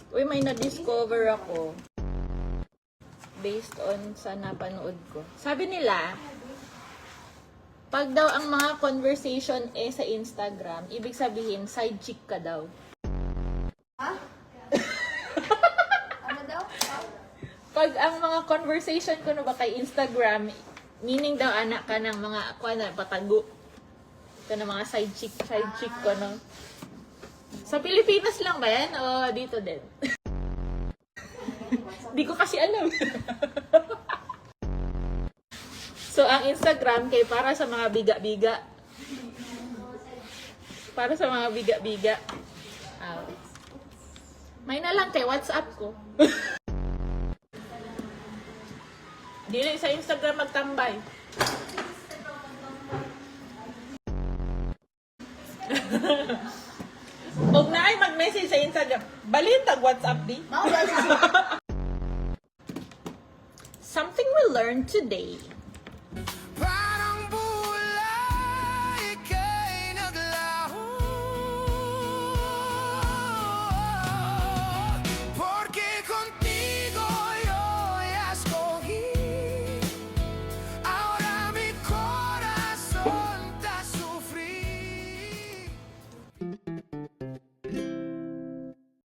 Uy, may na-discover ako. Based on sa napanood ko. Sabi nila, pag daw ang mga conversation sa Instagram, ibig sabihin, side chick ka daw. Ha? Ano daw? Pag ang mga conversation ko na ba kay Instagram, meaning daw anak ka ng mga patago. Ito na mga side chick ko, no? Sa Pilipinas lang ba yan? O dito din? Di ko kasi alam. So, ang Instagram kay para sa mga biga-biga. Para sa mga biga-biga. May na lang kay WhatsApp ko. Dili sa Instagram magtambay. Huwag na ay mag-message sa Instagram. Balin tag WhatsApp di. Something we learned today.